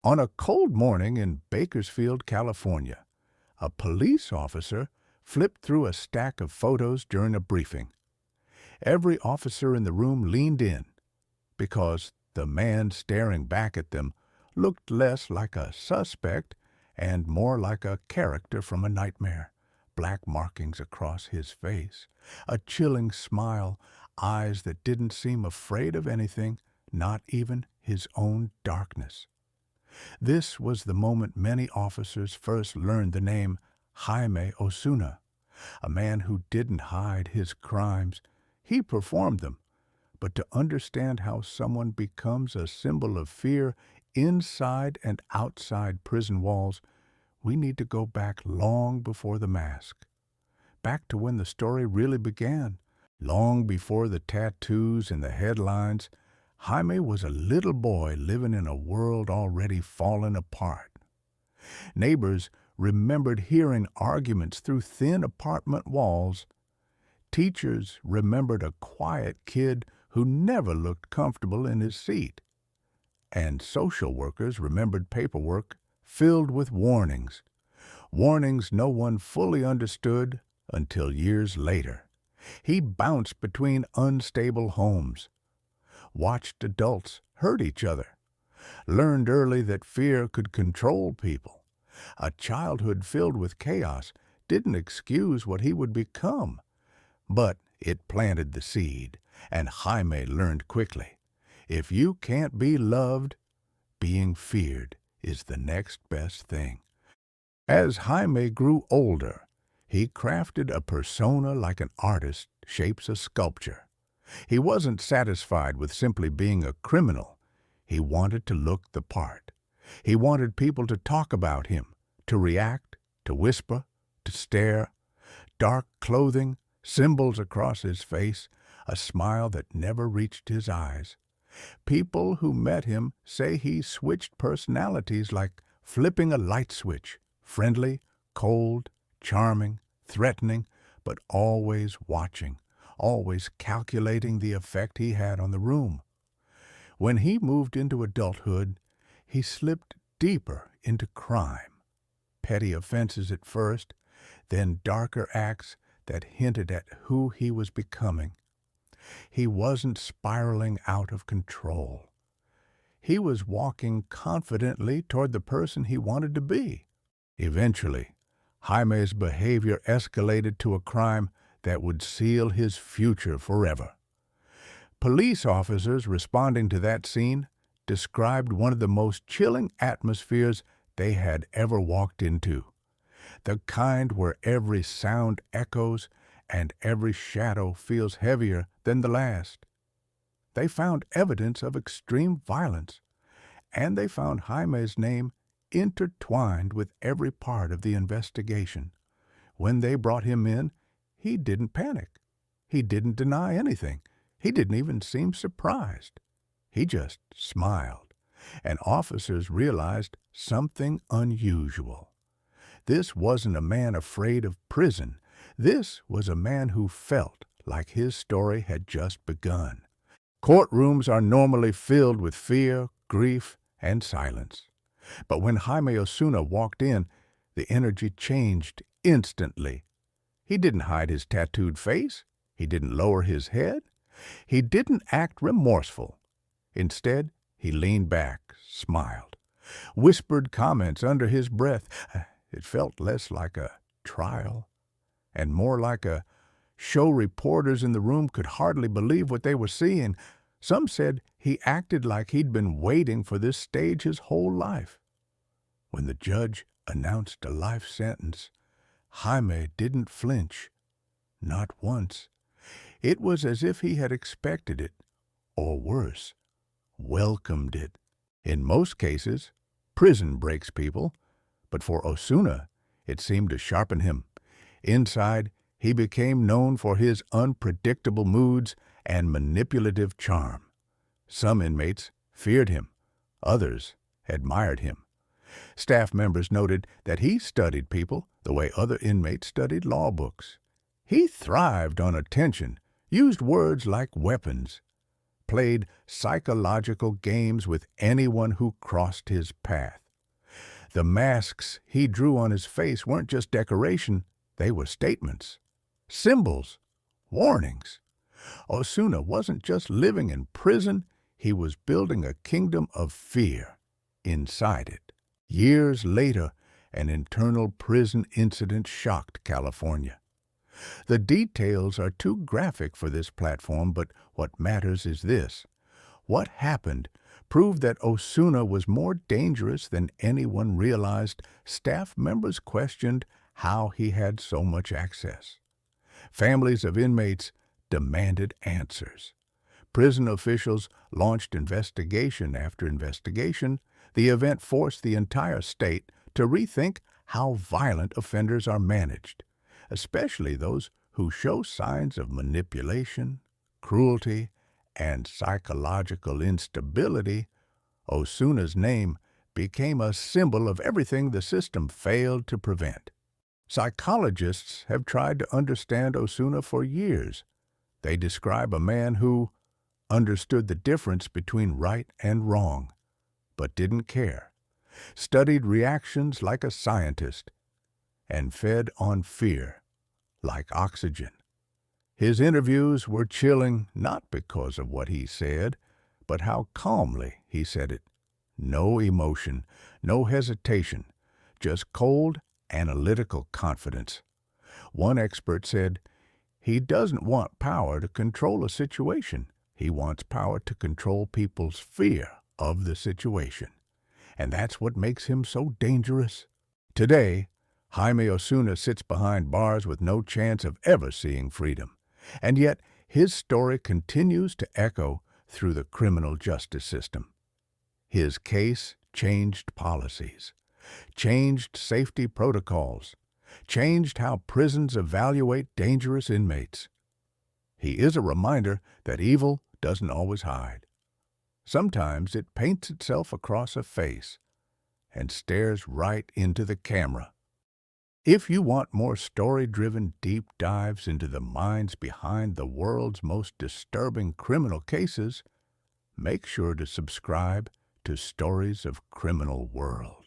On a cold morning in Bakersfield, California, a police officer flipped through a stack of photos during a briefing. Every officer in the room leaned in because the man staring back at them looked less like a suspect and more like a character from a nightmare. Black markings across his face, a chilling smile, eyes that didn't seem afraid of anything, not even his own darkness. This was the moment many officers first learned the name Jaime Osuna, a man who didn't hide his crimes. He performed them. But to understand how someone becomes a symbol of fear inside and outside prison walls, we need to go back long before the mask. Back to when the story really began. Long before the tattoos and the headlines, Jaime was a little boy living in a world already fallen apart. Neighbors remembered hearing arguments through thin apartment walls. Teachers remembered a quiet kid who never looked comfortable in his seat. And social workers remembered paperwork filled with warnings. Warnings no one fully understood until years later. He bounced between unstable homes, watched adults hurt each other, learned early that fear could control people. A childhood filled with chaos didn't excuse what he would become, but it planted the seed, and Jaime learned quickly. If you can't be loved, being feared is the next best thing. As Jaime grew older, he crafted a persona like an artist shapes a sculpture. He wasn't satisfied with simply being a criminal. He wanted to look the part. He wanted people to talk about him, to react, to whisper, to stare. Dark clothing, symbols across his face, a smile that never reached his eyes. People who met him say he switched personalities like flipping a light switch, friendly, cold, charming, threatening, but always watching, always calculating the effect he had on the room. When he moved into adulthood, he slipped deeper into crime. Petty offenses at first, then darker acts that hinted at who he was becoming. He wasn't spiraling out of control. He was walking confidently toward the person he wanted to be. Eventually, Jaime's behavior escalated to a crime that would seal his future forever. Police officers responding to that scene described one of the most chilling atmospheres they had ever walked into, the kind where every sound echoes and every shadow feels heavier than the last. They found evidence of extreme violence, and they found Jaime's name intertwined with every part of the investigation. When they brought him in, he didn't panic. He didn't deny anything. He didn't even seem surprised. He just smiled, and officers realized something unusual. This wasn't a man afraid of prison. This was a man who felt like his story had just begun. Courtrooms are normally filled with fear, grief, and silence. But when Jaime Osuna walked in, the energy changed instantly. He didn't hide his tattooed face. He didn't lower his head. He didn't act remorseful. Instead, he leaned back, smiled, whispered comments under his breath. It felt less like a trial and more like a show reporters in the room could hardly believe what they were seeing. Some said he acted like he'd been waiting for this stage his whole life. When the judge announced a life sentence, Jaime didn't flinch, not once. It was as if he had expected it, or worse, welcomed it. In most cases, prison breaks people, but for Osuna, it seemed to sharpen him. Inside, he became known for his unpredictable moods and manipulative charm. Some inmates feared him. Others admired him. Staff members noted that he studied people the way other inmates studied law books. He thrived on attention, used words like weapons. played psychological games with anyone who crossed his path. The masks he drew on his face weren't just decoration, they were statements, symbols, warnings. Osuna wasn't just living in prison, he was building a kingdom of fear inside it. Years later, an internal prison incident shocked California. The details are too graphic for this platform, but what matters is this. What happened proved that Osuna was more dangerous than anyone realized. Staff members questioned how he had so much access. Families of inmates demanded answers. Prison officials launched investigation after investigation. The event forced the entire state to rethink how violent offenders are managed, especially those who show signs of manipulation, cruelty, and psychological instability. Osuna's name became a symbol of everything the system failed to prevent. Psychologists have tried to understand Osuna for years. They describe a man who understood the difference between right and wrong, but didn't care, studied reactions like a scientist, and fed on fear like oxygen. His interviews were chilling not because of what he said, but how calmly he said it. No emotion, no hesitation, just cold, analytical confidence. One expert said, "He doesn't want power to control a situation. He wants power to control people's fear of the situation." And that's what makes him so dangerous. Today, Jaime Osuna sits behind bars with no chance of ever seeing freedom. And yet, his story continues to echo through the criminal justice system. His case changed policies, changed safety protocols, changed how prisons evaluate dangerous inmates. He is a reminder that evil doesn't always hide. Sometimes it paints itself across a face and stares right into the camera. If you want more story-driven deep dives into the minds behind the world's most disturbing criminal cases, make sure to subscribe to Stories of Criminal World.